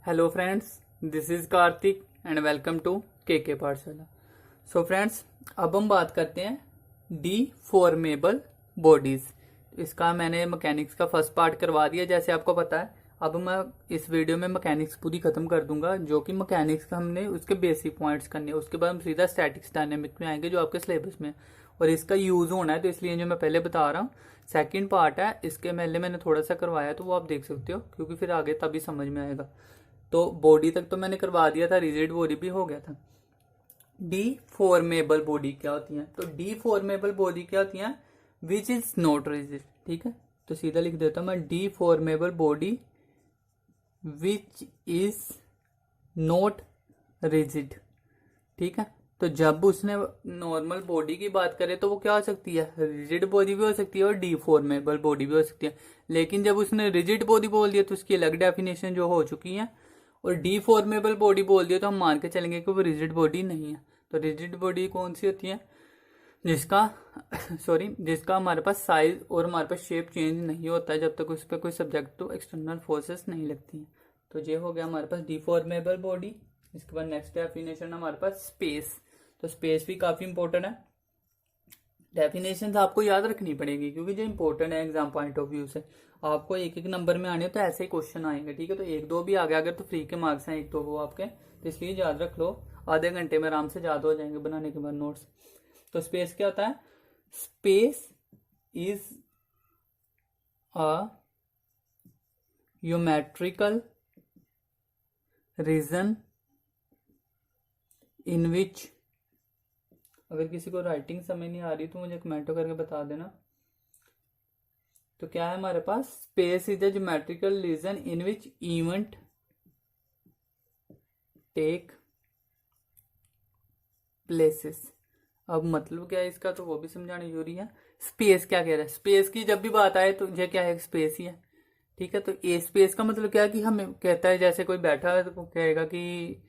Hello friends, this is Kartik and welcome to K Pathshala. So friends, अब हम बात करते हैं डीफॉर्मेबल बॉडीज। इसका मैंने मैकेनिक्स का फर्स्ट पार्ट करवा दिया जैसे आपको पता है। अब मैं इस वीडियो में मैकेनिक्स पूरी खत्म कर दूंगा, जो कि मैकेनिक्स का हमने उसके बेसिक पॉइंट्स करने हैं। उसके बाद हम सीधा स्टैटिक्स डायनेमिक्स में आएंगे जो आपके सिलेबस में है और इसका यूज होना है, तो इसलिए जो मैं पहले बता रहा हूँ सेकंड पार्ट है, इसके पहले मैंने थोड़ा सा करवाया तो वो आप देख सकते हो, क्योंकि फिर आगे तभी समझ में आएगा। तो बॉडी तक तो मैंने करवा दिया था, रिजिड बॉडी भी हो गया था। डीफॉर्मेबल बॉडी क्या होती है? तो डीफॉर्मेबल बॉडी क्या होती है? Which is not rigid. ठीक है, तो सीधा लिख देता हूं मैं, deformable body which is not rigid. ठीक है, तो जब उसने नॉर्मल बॉडी की बात करे तो वो क्या हो सकती है? रिजिड बॉडी भी हो सकती है और डीफॉर्मेबल बॉडी भी हो सकती है। लेकिन जब उसने रिजिड बॉडी बोल दिया तो उसकी अलग डेफिनेशन जो हो चुकी है, और डीफॉर्मेबल बॉडी बोल दिया तो हम मान के चलेंगे कि वो रिजिड बॉडी नहीं है। तो रिजिड बॉडी कौन सी होती है? जिसका जिसका हमारे पास साइज और हमारे पास शेप चेंज नहीं होता है जब तक उस पर कोई सब्जेक्ट टू एक्सटर्नल फोर्सेस नहीं लगती हैं। तो ये हो गया हमारे पास डीफॉर्मेबल बॉडी। इसके बाद नेक्स्ट डेफिनेशन हमारे पास स्पेस। तो स्पेस भी काफी इंपॉर्टेंट है। डेफिनेशन आपको याद रखनी पड़ेगी क्योंकि जो इंपॉर्टेंट है एग्जाम पॉइंट ऑफ व्यू से। आपको एक एक नंबर में आने हो तो ऐसे ही क्वेश्चन आएंगे। ठीक है, तो एक दो भी आ गया अगर तो फ्री के मार्क्स हैं एक दो वो आपके, तो इसलिए याद रख लो। आधे घंटे में आराम से याद हो जाएंगे बनाने के बाद नोट्स। तो स्पेस क्या होता है? Space is a geometrical region in which, अगर किसी को राइटिंग समझ नहीं आ रही तो मुझे कमेंट करके बता देना। तो क्या है हमारे पास? Space is a geometrical region in which event take places. अब मतलब क्या है इसका, तो वो भी समझाना जरूरी है। स्पेस क्या कह रहा है? स्पेस की जब भी बात आए तो ये क्या है? स्पेस ही है। ठीक है, तो ए स्पेस का मतलब क्या है कि हमें कहता है जैसे कोई बैठा है तो वो कहेगा कि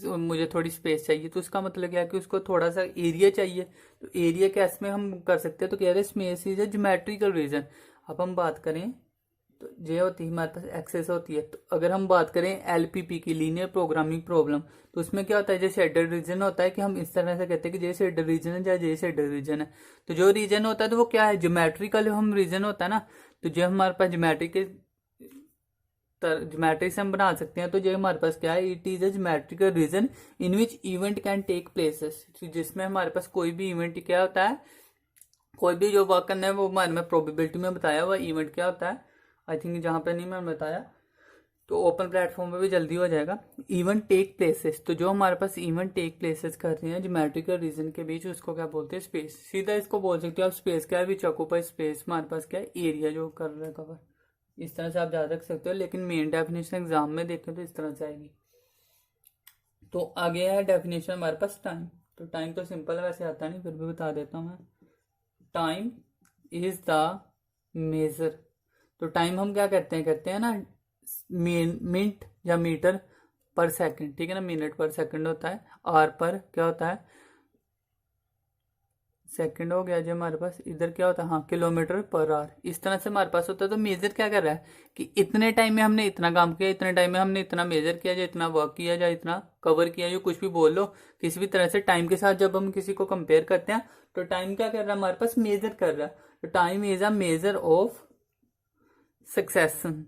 मुझे थोड़ी स्पेस चाहिए, तो उसका मतलब क्या है कि उसको थोड़ा सा एरिया चाहिए। तो एरिया कैसे में हम कर सकते हैं? तो कह रहे हैं space is a geometrical region. अब हम बात करें तो ये होती है हमारे पास एक्सेस होती है। तो अगर हम बात करें एलपीपी की, लीनियर प्रोग्रामिंग प्रॉब्लम, तो उसमें क्या होता है? जैसे शेडेड रीजन होता है कि हम इस तरह से कहते हैं कि जैसे शेडेड रीजन है या जैसे शेडेड रीजन है। तो जो रीजन होता है तो वो क्या है? ज्योमेट्रिकल हम रीजन होता है ना। तो जो हमारे पास ज्योमेट्री से हम बना सकते हैं। तो जो हमारे पास क्या है? It is a geometrical region in which event can take places. जिसमें हमारे पास कोई भी इवेंट क्या होता है, कोई भी जो वर्क करना है वो हमारे में प्रोबेबिलिटी में बताया हुआ इवेंट क्या होता है। आई थिंक जहां पे नहीं मैंने बताया तो ओपन प्लेटफॉर्म पे भी जल्दी हो जाएगा। इवेंट टेक प्लेसेस, तो जो हमारे पास इवेंट टेक प्लेसेस कर रहे हैं ज्योमेट्रिकल रीजन के बीच, उसको क्या बोलते हैं? स्पेस। सीधा इसको बोल सकते हो आप स्पेस क्या है? विच ऑक्यूपाई स्पेस। हमारे पास क्या है? एरिया जो कर रहा है कवर। इस तरह से आप याद रख सकते हो, लेकिन मेन डेफिनेशन एग्जाम में देखें तो इस तरह से आएगी। तो आगे है डेफिनेशन हमारे पास टाइम। तो टाइम तो सिंपल है, वैसे आता नहीं, फिर भी बता देता हूँ मैं। Time is the measure. तो टाइम हम क्या कहते हैं ना, मिनट या मीटर पर सेकंड। ठीक है ना, मिनट पर सेकंड होता है। आर पर क्या होता है? सेकंड हो गया। जो हमारे पास इधर क्या होता है? हाँ, किलोमीटर पर आवर। इस तरह से हमारे पास होता है। तो मेजर क्या कर रहा है कि इतने टाइम में हमने इतना काम किया, इतने टाइम में हमने इतना मेजर किया, या इतना वर्क किया, या इतना कवर किया, या कुछ भी बोल लो। किसी भी तरह से टाइम के साथ जब हम किसी को कंपेयर करते हैं तो टाइम क्या कर रहा है? हमारे पास मेजर कर रहा है। तो time is a measure of succession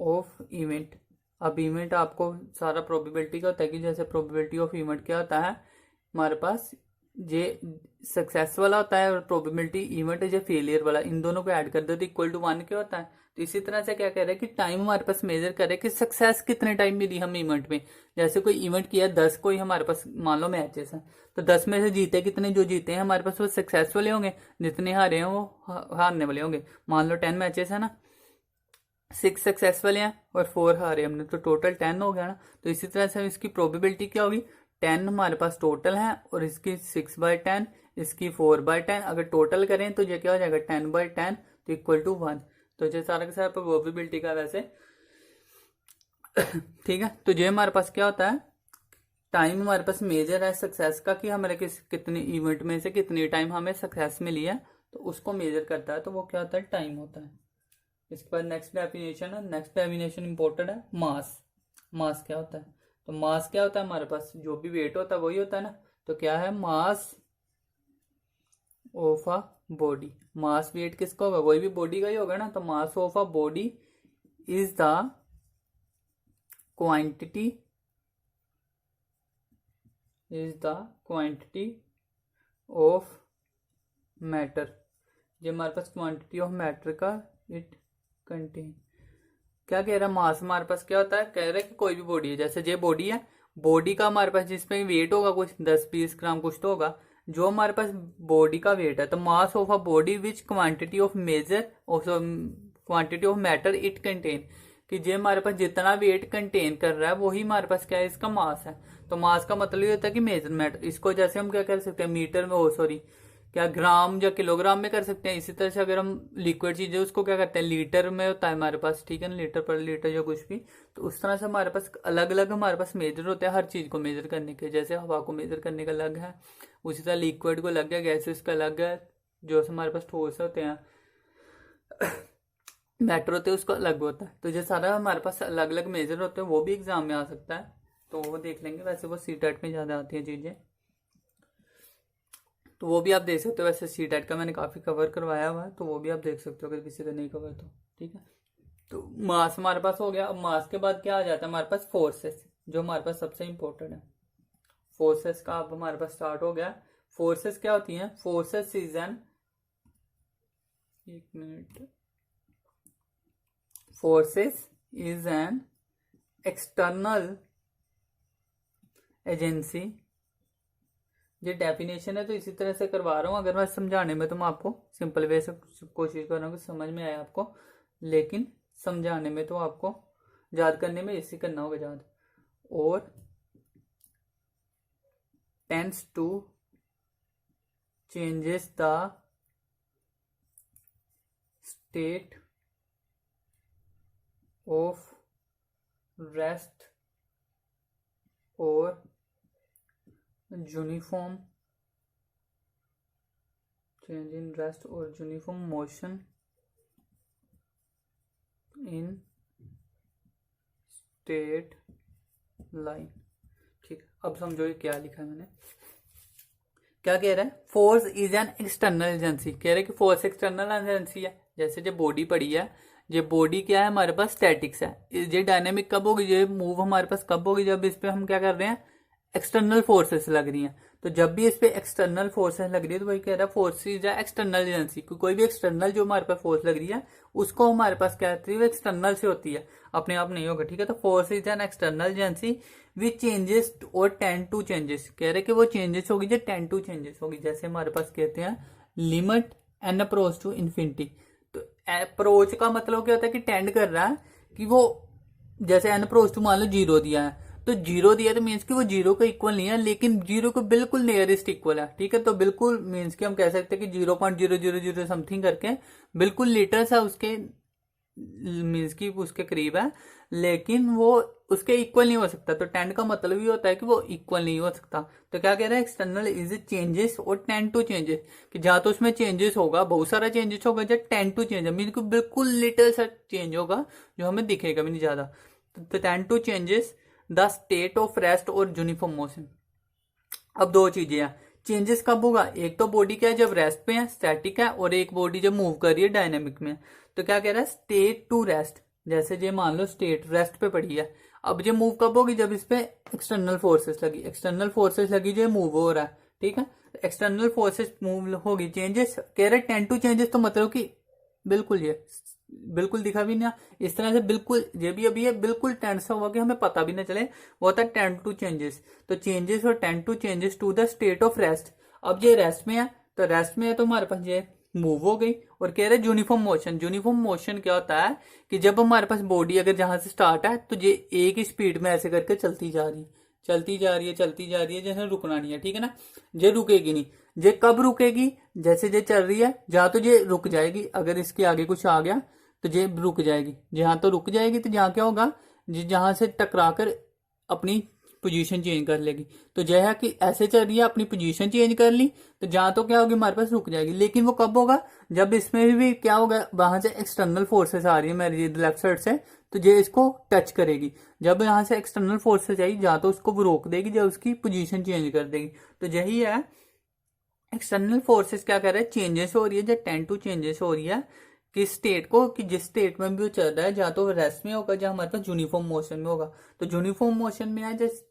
of event. अब इवेंट आपको सारा प्रोबेबिलिटी का होता है कि जैसे प्रोबेबिलिटी ऑफ इवेंट क्या होता है हमारे पास? जे सक्सेस वाला होता है और प्रोबेबिलिटी इवेंट है जो फेलियर वाला। इन दोनों को ऐड कर दो तो इक्वल टू 1 क्या होता है? तो इसी तरह से क्या कह रहा है कि टाइम हमारे पास मेजर करे कि सक्सेस कितने टाइम मिली हम इवेंट में। जैसे कोई इवेंट किया 10, कोई हमारे पास मान लो मैचेस हैं, तो 10 में से जीते कितने? जो जीते हैं हमारे पास वो सक्सेस वाले होंगे, जितने हारे हैं वो हारने वाले होंगे। मान लो 10 मैचेस है ना, 6 सक्सेसफुल हैं और 4 हारे हमने, तो टोटल 10 हो गया ना। तो इसी तरह से इसकी प्रोबेबिलिटी क्या होगी? 10 हमारे पास टोटल है और इसकी 6/10, इसकी 4/10। अगर टोटल करें तो ये क्या हो जाएगा? 10/10 तो इक्वल टू 1। तो ये सारा का सारा प्रोबेबिलिटी का वैसे ठीक है। तो ये हमारे पास क्या होता है? टाइम हमारे पास मेजर है सक्सेस का कि हमारे कितने इवेंट में से कितनी टाइम हमें सक्सेस मिली है, तो उसको मेजर करता है। तो वो क्या होता है? टाइम होता है। इसके बाद नेक्स्ट डेफिनेशन है, नेक्स्ट डेफिनेशन इंपॉर्टेंट है, मास। मास क्या होता है? तो मास क्या होता है हमारे पास, जो भी वेट होता है वही होता है ना। तो क्या है, mass of a body. Mass weight किसका होगा, कोई भी बॉडी का ही होगा ना। तो mass of a body is the quantity of matter. ये हमारे पास क्वांटिटी ऑफ मैटर का इट कंटेन। क्या कह रहा है, मास हमारे पास क्या होता है, कह रहा है कि कोई भी बॉडी है, जैसे ये बॉडी है, बॉडी का हमारे पास जिसमें वेट होगा कुछ 10-20 ग्राम कुछ तो होगा, जो हमारे पास बॉडी का वेट है। तो mass of a body which quantity of quantity of matter it contain, कि जे हमारे पास जितना वेट कंटेन कर रहा है वही हमारे पास क्या है, इसका मास है। तो मास का मतलब ये होता है कि मेजरमेंट। इसको जैसे हम क्या कर सकते हैं, मीटर में सॉरी क्या ग्राम या किलोग्राम में कर सकते हैं। इसी तरह से अगर हम लिक्विड चीज है उसको क्या करते हैं, लीटर में होता है हमारे पास, ठीक है ना, लीटर पर लीटर या कुछ भी। तो उस तरह से हमारे पास अलग अलग हमारे पास मेजर होते हैं हर चीज को मेजर करने के। जैसे हवा को मेजर करने का अलग है, उसी तरह लिक्विड को अलग है, गैसेस का अलग है, जो हमारे पास ठोस होते हैं मैटर होते हैं उसका अलग होता है। तो ये सारा हमारे पास अलग अलग मेजर होते हैं, वो भी एग्जाम में आ सकता है, तो वो देख लेंगे। वैसे वो सीटेट में ज्यादा आती है चीजें, तो वो भी आप देख सकते हो। वैसे सीटेट का मैंने काफी कवर करवाया हुआ है, तो वो भी आप देख सकते हो अगर किसी का नहीं कवर तो, ठीक है। तो मास हमारे पास हो गया। अब मास के बाद क्या आ जाता है हमारे पास, फोर्सेस, जो हमारे पास सबसे इंपॉर्टेंट है। फोर्सेस का अब हमारे पास स्टार्ट हो गया। फोर्सेस क्या होती हैं, फोर्सेस इज एन, एक minute, forces is an external agency. ये डेफिनेशन है, तो इसी तरह से करवा रहा हूं। अगर मैं समझाने में तो मैं आपको सिंपल वे से कोशिश कर रहा हूँ कि समझ में आए आपको, लेकिन समझाने में तो आपको याद करने में इसी करना होगा याद। और tends to changes the state of rest और यूनिफॉर्म, चेंज इन रेस्ट और uniform motion in straight line. ठीक, अब समझो ये क्या लिखा है मैंने। क्या कह रहा है, force is an external agency. कह रहा है कि फोर्स एक्सटर्नल एजेंसी है। जैसे जो बॉडी पड़ी है, ये बॉडी क्या है हमारे पास, स्टैटिक्स है। ये डायनेमिक कब होगी, ये मूव हमारे पास कब होगी, जब इस पे हम क्या कर रहे हैं, एक्सटर्नल फोर्सेस लग रही हैं। तो जब भी इस पे एक्सटर्नल फोर्सेस लग रही है तो वही कह रहा है फोर्स इज एक्सटर्नल एजेंसी। कोई भी एक्सटर्नल जो हमारे पास फोर्स लग रही है उसको हमारे पास क्या होती है, वो एक्सटर्नल से होती है, अपने आप नहीं होगा, ठीक है। तो force is an external agency which changes और टेंड टू चेंजेस। कह रहे कि वो चेंजेस होगी जो टेंड टू चेंजेस होगी। जैसे हमारे पास कहते हैं limit and approach to infinity. तो अप्रोच का मतलब क्या होता है कि टेंड कर रहा है कि वो, जैसे एन अप्रोच टू मान लो 0 दिया है, तो 0 दिया तो मीन्स कि वो 0 का इक्वल नहीं है, लेकिन 0 को बिल्कुल नियरेस्ट इक्वल है, ठीक है। तो बिल्कुल मीन्स कि हम कह सकते हैं कि 0.000 समथिंग करके बिल्कुल लीटर सा उसके मीन्स की उसके करीब है, लेकिन वो उसके इक्वल नहीं हो सकता। तो टेंड का मतलब ही होता है कि वो इक्वल नहीं हो सकता। तो क्या कह रहा है, एक्सटर्नल इज चेंजेस और टेंड टू चेंजेस, कि जहां तो उसमें चेंजेस होगा, बहुत सारा चेंजेस होगा, जब टेंड टू चेंज मीन को बिल्कुल लिटिल सा चेंज होगा जो हमें दिखेगा भी नहीं ज्यादा। तो tend to changes the state of rest और यूनिफॉर्म मोशन। अब दो चीजें हैं, चेंजेस कब होगा, एक तो बॉडी क्या है जब रेस्ट पे है, स्टैटिक है, और एक बॉडी जब मूव कर रही है, डायनेमिक में। तो क्या कह रहा है, स्टेट टू रेस्ट। जैसे ये मान लो स्टेट रेस्ट पे पड़ी है, अब ये मूव कब होगी, जब इस पे एक्सटर्नल फोर्सेस लगी, एक्सटर्नल फोर्सेस लगी जो मूव हो रहा है, ठीक है। एक्सटर्नल फोर्सेस मूव होगी, चेंजेस कह रहे 10 टू चेंजेस, तो मतलब कि बिल्कुल ये बिल्कुल दिखा भी ना इस तरह से, बिल्कुल ये भी अभी है बिल्कुल टेंड सा हुआ कि हमें पता भी ना चले, वो होता है 10 टू चेंजेस। तो चेंजेस और 10 to changes to the state of rest. अब ये रेस्ट में है, तो रेस्ट में है तो हमारे पास ये मूव हो गई। और कह रहे यूनिफॉर्म मोशन। यूनिफॉर्म मोशन क्या होता है कि जब हमारे पास बॉडी अगर जहां से स्टार्ट है तो ये एक ही स्पीड में ऐसे करके चलती जा रही है, चलती जा रही है, चलती जा रही है, जैसे रुकना नहीं है, ठीक है ना। ये रुकेगी नहीं। ये कब रुकेगी, जैसे ये चल रही है जहां तो ये रुक जाएगी, अगर इसके आगे कुछ आ गया तो ये रुक जाएगी, जहां तो रुक जाएगी। तो जहां क्या होगा, जहां से टकराकर अपनी पोजीशन चेंज कर लेगी। तो जो है कि ऐसे चल रही है, अपनी पोजीशन चेंज कर ली, तो जहां तो क्या होगी हमारे पास रुक जाएगी। लेकिन वो कब होगा, जब इसमें भी क्या होगा, वहां से एक्सटर्नल फोर्सेस आ रही है मेरी लेफ्ट साइड से, तो ये इसको टच करेगी। जब यहाँ से एक्सटर्नल फोर्सेस आई, जहां तो उसको वो रोक देगी, जब उसकी पोजीशन चेंज कर देगी। तो यही है एक्सटर्नल फोर्सेस क्या कर रहे हैं, चेंजेस हो रही है, जब 10 टू चेंजेस हो रही है कि स्टेट को, कि जिस स्टेट में भी वो चल रहा है, जहाँ तो रेस्ट में होगा, जहाँ हमारे पास यूनिफॉर्म मोशन में होगा। तो यूनिफॉर्म मोशन में है, जैसे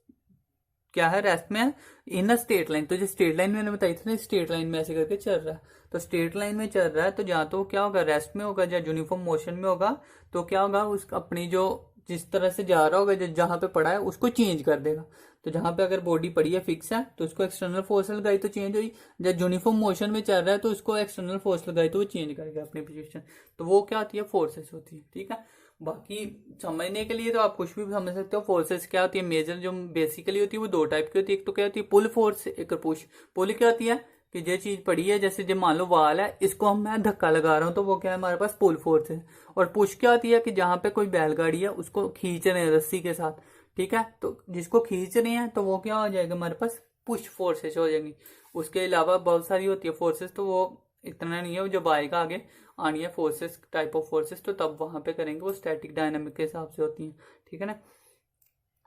क्या है, रेस्ट में है, इन अ स्ट्रेट लाइन। तो जो स्ट्रेट लाइन मैंने बताई थी ना, स्ट्रेट लाइन में ऐसे करके चल रहा है, तो स्ट्रेट लाइन में चल रहा है, तो जहाँ तो क्या होगा, रेस्ट में होगा, या यूनिफॉर्म मोशन में होगा, तो क्या होगा, उस अपनी जो जिस तरह से जा रहा होगा, जहां पे पड़ा है उसको चेंज कर देगा। तो जहां पे अगर बॉडी पड़ी है फिक्स है, तो उसको एक्सटर्नल फोर्स लगाई तो चेंज हुई। जब यूनिफॉर्म मोशन में चल रहा है, तो उसको एक्सटर्नल फोर्स लगाई तो वो चेंज करेगा अपनी पोजीशन। तो वो क्या होती है, फोर्सेस होती है। ठीक है, बाकी समझने के लिए तो आप कुछ भी समझ सकते हो। फोर्सेस क्या होती है, मेजर जो बेसिकली होती है वो दो टाइप की होती है। एक तो क्या होती है पुल फोर्स, एक पुश। पुल क्या होती है कि जो चीज पड़ी है, जैसे जो मान लो वाल है, इसको हम मैं धक्का लगा रहा हूँ, तो वो क्या है, हमारे पास पुल फोर्स है। और पुश क्या होती है कि जहां पे कोई बैलगाड़ी है, उसको खींच रहे हैं रस्सी के साथ। ठीक है, तो जिसको खींच रहे हैं, तो वो क्या हो जाएगा, हमारे पास पुश फोर्सेस हो जाएंगी। उसके अलावा बहुत सारी होती है फोर्सेस, तो वो इतना नहीं है, जब आएगा आगे आनी है फोर्सेस, टाइप ऑफ फोर्सेस, तो तब वहां पे करेंगे, वो स्टैटिक डायनामिक के हिसाब से होती है। ठीक है ना,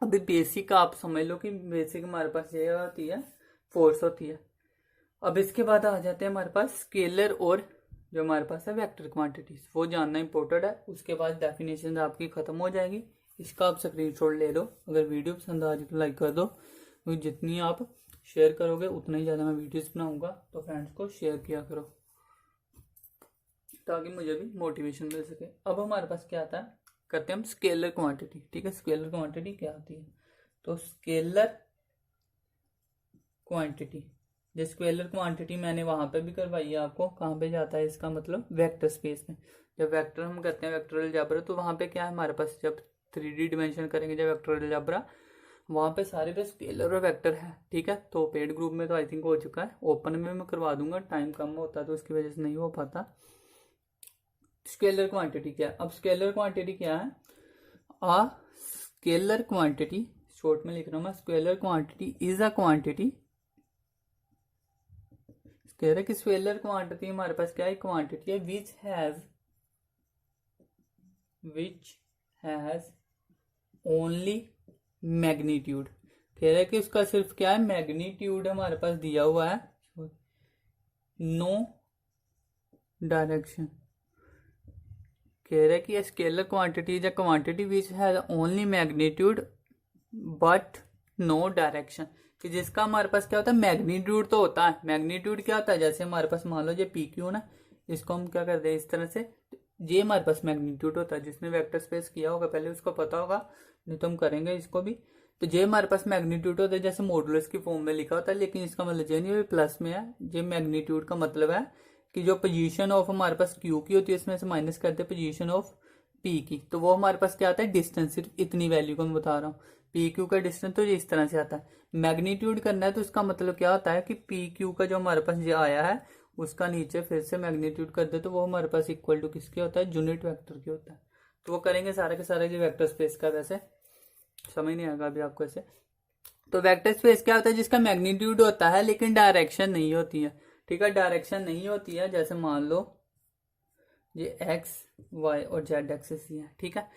अभी बेसिक आप समझ लो कि बेसिक हमारे पास ये होती है, फोर्स होती है। अब इसके बाद आ जाते हैं हमारे पास स्केलर, और जो हमारे पास है वेक्टर क्वांटिटीज, वो जानना इंपॉर्टेंट है। उसके बाद डेफिनेशन आपकी खत्म हो जाएगी। इसका आप स्क्रीनशॉट ले लो। अगर वीडियो पसंद आ जाए तो लाइक कर दो, क्योंकि जितनी आप शेयर करोगे उतना ही ज़्यादा मैं वीडियोस बनाऊंगा। तो फ्रेंड्स को शेयर किया करो, ताकि मुझे भी मोटिवेशन मिल सके। अब हमारे पास क्या आता है, करते हैं हम स्केलर क्वांटिटी। ठीक है, स्केलर क्वांटिटी क्या आती है, तो स्केलर क्वांटिटी, जो स्केलर क्वांटिटी मैंने वहां पे भी करवाई है आपको, कहाँ पे जाता है इसका मतलब, वेक्टर स्पेस में। जब वेक्टर हम करते हैं, वेक्टर अलजेब्रा, तो वहां पे क्या है हमारे पास, जब 3D डिमेंशन करेंगे जब वेक्टर अलजेब्रा, वहां पे सारे पे स्केलर और वेक्टर है। ठीक है, तो पेड ग्रुप में तो आई थिंक हो चुका है, ओपन में मैं करवा दूंगा, टाइम कम होता है तो उसकी वजह से नहीं हो पाता। स्केलर क्वांटिटी क्या है, अब स्केलर क्वांटिटी क्या है, आ स्केलर क्वांटिटी, शॉर्ट में लिख रहा हूं मैं, scalar quantity is a quantity. कह रहे कि स्केलर क्वांटिटी हमारे पास क्या है, क्वांटिटी है विच हैज ओनली मैग्नीट्यूड। कह रहे कि उसका सिर्फ क्या है, मैग्नीट्यूड हमारे पास दिया हुआ है, नो डायरेक्शन। कह रहे कि scalar quantity is a quantity which has only magnitude but no direction, कि जिसका हमारे पास क्या होता है, मैग्नीट्यूड तो होता है। मैग्नीट्यूड क्या होता है, जैसे हमारे पास मान लो ये पी क्यू ना, इसको हम क्या करते हैं इस तरह से, ये हमारे पास मैग्नीट्यूड होता है। जिसने वेक्टर स्पेस किया होगा पहले उसको पता होगा, नहीं तो हम करेंगे इसको भी। तो ये हमारे पास मैग्नीट्यूड होता है, जैसे मॉडुलस की फॉर्म में लिखा होता है, लेकिन इसका मतलब ये नहीं है प्लस में है। ये मैग्नीट्यूड का मतलब है कि जो पोजीशन ऑफ हमारे पास क्यू की होती है, इसमें से माइनस करते हैं पोजीशन ऑफ पी की, तो वो हमारे पास क्या आता है, डिस्टेंस। सिर्फ इतनी वैल्यू को मैं बता रहा हूँ, पी क्यू का डिस्टेंस तो इस तरह से आता है। मैग्नीट्यूड करना है तो इसका मतलब क्या होता है कि पी क्यू का जो हमारे पास ये आया है, उसका नीचे फिर से मैग्नीट्यूड कर दे, तो वो हमारे पास इक्वल टू किसके होता है, यूनिट वेक्टर के होता है। तो वो करेंगे सारे के सारे जो वेक्टर स्पेस का, वैसे समझ नहीं आएगा अभी आपको ऐसे। तो वेक्टर स्पेस क्या होता है, जिसका मैग्नीट्यूड होता है लेकिन डायरेक्शन नहीं होती है। ठीक है, डायरेक्शन नहीं होती है, जैसे मान लो ये एक्स वाई और जेड एक्सिस ही है। ठीक है,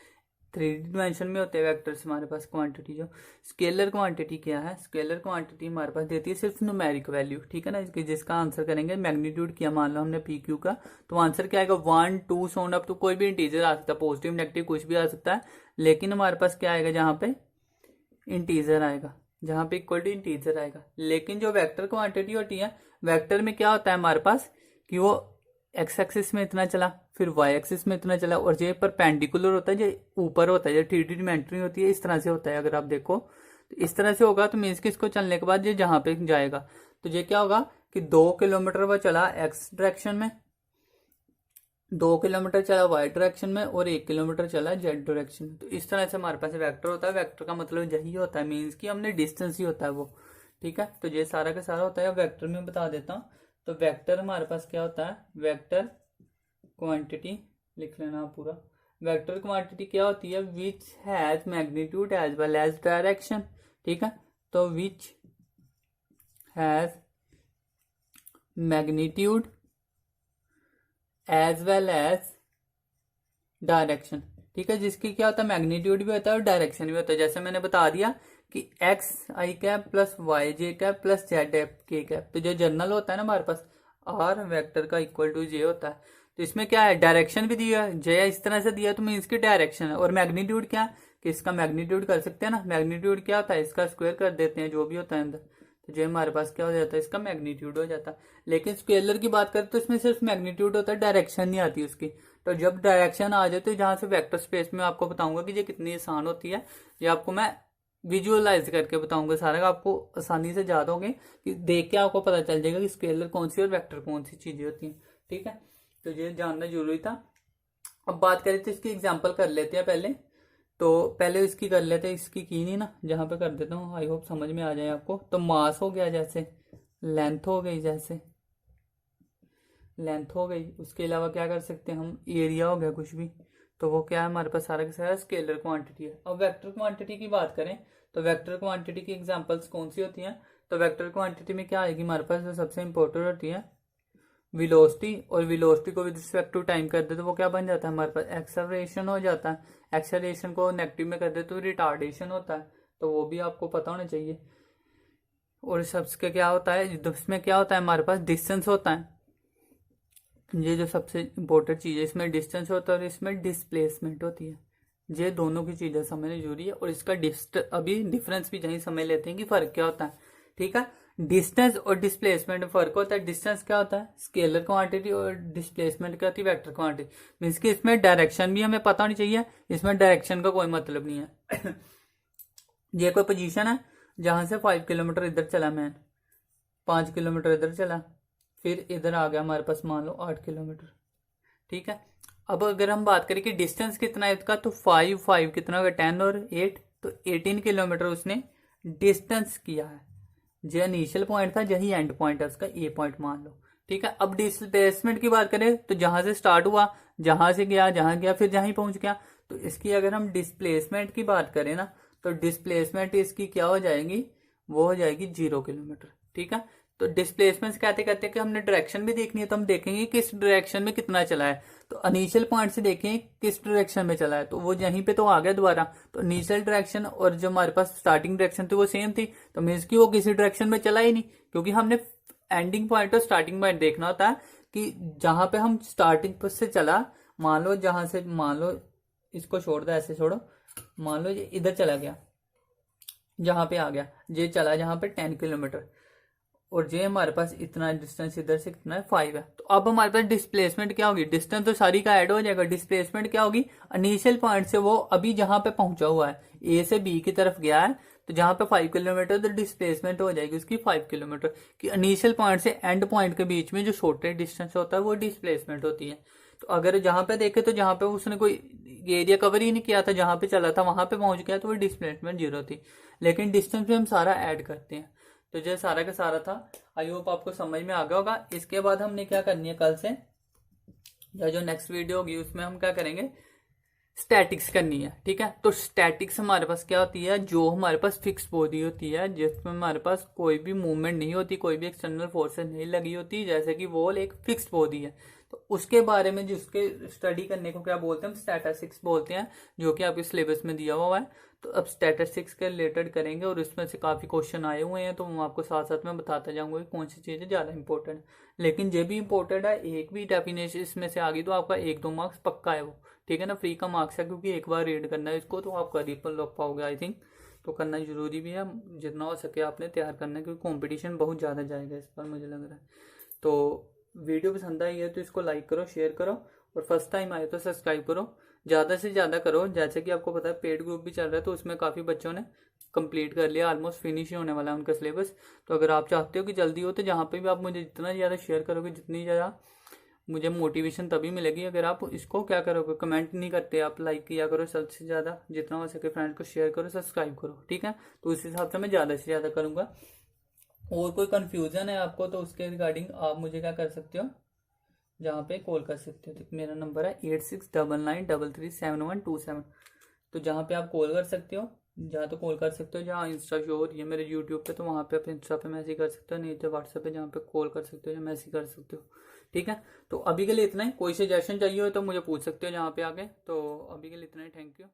3D डिमेंशन में होते हैं वेक्टर्स हमारे पास क्वांटिटी। जो स्केलर क्वांटिटी क्या है, स्केलर क्वांटिटी हमारे पास देती है सिर्फ न्यूमेरिक वैल्यू। ठीक है ना, जिसका आंसर करेंगे, मैग्नीट्यूड किया मान लो हमने पी क्यू का, तो आंसर क्या आएगा, 1 2 सोन अप, तो कोई भी इंटीजर आ सकता है, पॉजिटिव नेगेटिव कुछ भी आ सकता है। लेकिन हमारे पास क्या आएगा, जहां पे इंटीजर आएगा, जहां पे इक्वल टू इंटीजर आएगा। लेकिन जो वेक्टर क्वांटिटी होती है, वेक्टर में क्या होता है हमारे पास कि वो एक्स एक्सिस में इतना चला, फिर वाई एक्सिस में इतना चला, और ये परपेंडिकुलर होता है, जो ऊपर होता है, जो 3D डिमेंट्री होती है, इस तरह से होता है। अगर आप देखो तो इस तरह से होगा, तो मीन्स कि इसको चलने के बाद ये जहां पे जाएगा, तो ये क्या होगा कि 2 किलोमीटर वो चला एक्स डायरेक्शन में, 2 किलोमीटर चला वाई डायरेक्शन में, और 1 किलोमीटर चला जेड डायरेक्शन में। तो इस तरह से हमारे पास वेक्टर होता है। वेक्टर का मतलब यही होता है, मीन्स कि हमने डिस्टेंस ही होता है वो। ठीक है, तो ये सारा का सारा होता है। वेक्टर में बता देता हूँ, तो वेक्टर हमारे पास क्या होता है, वेक्टर क्वांटिटी लिख लेना पूरा। वेक्टर क्वांटिटी क्या होती है, which has magnitude as well as direction. ठीक है। तो which has magnitude as well as direction, ठीक है, जिसकी क्या होता है मैग्नीट्यूड भी होता है और डायरेक्शन भी होता है। जैसे मैंने बता दिया कि एक्स आई कैप प्लस वाई जे कैप प्लस जेड के कैप, तो जो जनरल होता है ना हमारे पास आर वेक्टर का इक्वल टू जे होता है। तो इसमें क्या है डायरेक्शन भी दिया है, जे इस तरह से दिया तो मीन्स की डायरेक्शन है। और मैग्नीट्यूड क्या कि इसका मैग्नीट्यूड कर सकते हैं ना, मैग्नीट्यूड क्या होता है इसका स्क्वायर कर देते हैं जो भी होता है अंदर, तो जो हमारे पास क्या हो जाता है इसका मैग्नीट्यूड हो जाता है। लेकिन स्केलर की बात करें तो इसमें सिर्फ मैग्नीट्यूड होता है, डायरेक्शन नहीं आती उसकी। तो जब डायरेक्शन आ जाए तो जहां से वेक्टर स्पेस में आपको बताऊंगा कि ये कितनी आसान होती है, ये आपको मैं विजुअलाइज करके बताऊंगा सारा का, आपको आसानी से याद होंगे कि देख के आपको पता चल जाएगा कि स्केलर कौन सी और वेक्टर कौन सी चीजें होती हैं, ठीक है। तो ये जानना जरूरी था। अब बात करें तो इसकी एग्जाम्पल कर लेते हैं पहले, तो पहले इसकी कर लेते हैं, इसकी की नहीं ना, जहां पे कर देता हूँ, आई होप समझ में आ जाए आपको। तो मास हो गया, जैसे लेंथ हो गई, जैसे लेंथ हो गई, उसके अलावा क्या कर सकते हैं हम, एरिया हो गया कुछ भी, तो वो क्या है हमारे पास सारा का सारा स्केलर क्वांटिटी है। अब वेक्टर क्वांटिटी की बात करें तो वेक्टर क्वांटिटी की एग्जांपल्स कौन सी होती हैं, तो वेक्टर क्वांटिटी में क्या आएगी हमारे पास, जो सबसे इंपॉर्टेंट होती है वेलोसिटी, और वेलोसिटी को विद रिस्पेक्ट टू टाइम कर दे तो वो क्या बन जाता है हमारे पास एक्सेलरेशन हो जाता है। एक्सेलरेशन को नेगेटिव में कर दे तो रिटार्डेशन होता है, तो वो भी आपको पता होना चाहिए। और सबसे क्या होता है, इसमें क्या होता है हमारे पास डिस्टेंस होता है, ये जो सबसे इंपॉर्टेंट चीज है, इसमें डिस्टेंस होता है और इसमें डिस्प्लेसमेंट होती है। ये दोनों की चीजें समझनी जरूरी है। और इसका अभी डिफरेंस भी यही समझ लेते हैं कि फर्क क्या होता है, ठीक है। डिस्टेंस और डिस्प्लेसमेंट में फर्क होता है। डिस्टेंस क्या होता है स्केलर क्वांटिटी, और डिस्प्लेसमेंट क्या होती है वेक्टर क्वांटिटी। मीन्स कि इसमें डायरेक्शन भी हमें पता होनी चाहिए, इसमें डायरेक्शन का कोई मतलब नहीं है। ये कोई पोजीशन है जहां से 5 किलोमीटर इधर चला मैं, 5 किलोमीटर इधर चला, फिर इधर आ गया हमारे पास मान लो 8 किलोमीटर, ठीक है। अब अगर हम बात करें कि डिस्टेंस कितना है इसका, तो 5 कितना होगा 10 और 8, तो 18 किलोमीटर उसने डिस्टेंस किया है। जो इनिशियल पॉइंट था यही एंड पॉइंट है उसका, ए पॉइंट मान लो, ठीक है। अब डिस्प्लेसमेंट की बात करें तो जहां से स्टार्ट हुआ, जहां से गया, जहां गया, फिर जहां पहुंच गया, तो इसकी अगर हम डिस्प्लेसमेंट की बात करें ना, तो डिस्प्लेसमेंट इसकी क्या हो जाएगी, वो हो जाएगी 0 किलोमीटर, ठीक है। तो डिस्प्लेसमेंट कहते कहते कि हमने डायरेक्शन भी देखनी है, तो हम देखेंगे किस डायरेक्शन में कितना चला है। तो इनिशियल पॉइंट से देखें किस डायरेक्शन में चला है, तो वो यहीं पे तो आ गया दोबारा। तो इनिशियल डायरेक्शन और जो हमारे पास स्टार्टिंग डायरेक्शन थी वो सेम थी, तो मीन्स की वो किसी डायरेक्शन में चला ही नहीं, क्योंकि हमने एंडिंग पॉइंट और स्टार्टिंग पॉइंट देखना होता है कि जहां पे हम स्टार्टिंग से चला, मान लो जहां से, मान लो इसको छोड़ दो, ऐसे छोड़ो, मान लो ये इधर चला गया, जहां पे आ गया, ये चला जहां पे 10 किलोमीटर, और ये हमारे पास इतना डिस्टेंस इधर से कितना है 5 है। तो अब हमारे पास डिस्प्लेसमेंट क्या होगी, डिस्टेंस तो सारी का ऐड हो जाएगा, डिस्प्लेसमेंट क्या होगी इनिशियल पॉइंट से वो अभी जहां पे पहुंचा हुआ है, ए से बी की तरफ गया है, तो जहां पे 5 किलोमीटर, तो डिस्प्लेसमेंट हो जाएगी उसकी 5 किलोमीटर की। इनिशियल पॉइंट से एंड पॉइंट के बीच में जो शॉर्टेस्ट डिस्टेंस होता है वो डिस्प्लेसमेंट होती है। तो अगर जहां पे देखे तो जहां पे उसने कोई एरिया कवर ही नहीं किया था, जहां पे चला था वहां पे पहुंच गया, तो वो डिस्प्लेसमेंट 0 थी। लेकिन डिस्टेंस में हम सारा ऐड करते हैं, तो जो सारा का सारा था, आई होप आपको समझ में आ गया होगा। इसके बाद हमने क्या करनी है कल से, या जो नेक्स्ट वीडियो होगी उसमें हम क्या करेंगे, स्टैटिक्स करनी है, ठीक है। तो स्टैटिक्स हमारे पास क्या होती है, जो हमारे पास फिक्स बॉडी होती है, जिसमें हमारे पास कोई भी मूवमेंट नहीं होती, कोई भी एक्सटर्नल फोर्सेस नहीं लगी होती, जैसे कि वॉल एक फिक्स बॉडी है। तो उसके बारे में जिसके स्टडी करने को क्या बोलते हैं, हम स्टैटिस्टिक्स बोलते हैं, जो कि आपके सिलेबस में दिया हुआ है। तो अब स्टैटिस्टिक्स के रिलेटेड करेंगे, और इसमें से काफी क्वेश्चन आए हुए हैं, तो मैं आपको साथ साथ में बताता जाऊंगा कि कौन सी चीजें ज्यादा इंपॉर्टेंट है। लेकिन ये भी इंपॉर्टेंट है, एक भी डेफिनेशन इसमें से आ गई तो आपका 1-2 मार्क्स पक्का है वो, ठीक है ना, फ्री का मार्क्स है, क्योंकि एक बार रीड करना है इसको तो आप कर ही लग पाओगे आई थिंक। तो करना जरूरी भी है, जितना हो सके आपने तैयार करना है, क्योंकि कंपटीशन बहुत ज़्यादा जाएगा इस पर मुझे लग रहा है। तो वीडियो पसंद आई है तो इसको लाइक करो, शेयर करो, और फर्स्ट टाइम आए तो सब्सक्राइब करो, ज़्यादा से ज़्यादा करो। जैसे कि आपको पता है पेड ग्रुप भी चल रहा है, तो उसमें काफ़ी बच्चों ने कंप्लीट कर लिया, ऑलमोस्ट फिनिश ही होने वाला है उनका सिलेबस। तो अगर आप चाहते हो कि जल्दी हो, तो जहाँ पे भी आप मुझे जितना ज़्यादा शेयर करोगे, जितनी ज़्यादा मुझे मोटिवेशन तभी मिलेगी। अगर आप इसको क्या करोगे, कमेंट नहीं करते, आप लाइक किया करो, सबसे ज़्यादा जितना हो सके फ्रेंड को शेयर करो, सब्सक्राइब करो, ठीक है। तो उस हिसाब से मैं ज़्यादा से ज़्यादा करूँगा। और कोई कन्फ्यूज़न है आपको तो उसके रिगार्डिंग आप मुझे क्या कर सकते हो, जहाँ पे कॉल कर सकते हो। तो मेरा नंबर है 8699337127, तो जहाँ पे आप कॉल कर सकते हो, जहाँ तो कॉल कर सकते हो, जहाँ इंस्टा शो हो रही है मेरे यूट्यूब पे तो वहाँ पे आप इंस्टा पे मैसेज कर सकते हो, नहीं तो व्हाट्सएप पे जहाँ पे कॉल कर सकते हो या मैसेज कर सकते हो। ठीक है, तो अभी के लिए इतना ही। कोई सजेशन चाहिए हो तो मुझे पूछ सकते हो जहाँ पे आके। तो अभी के लिए इतना ही, थैंक यू।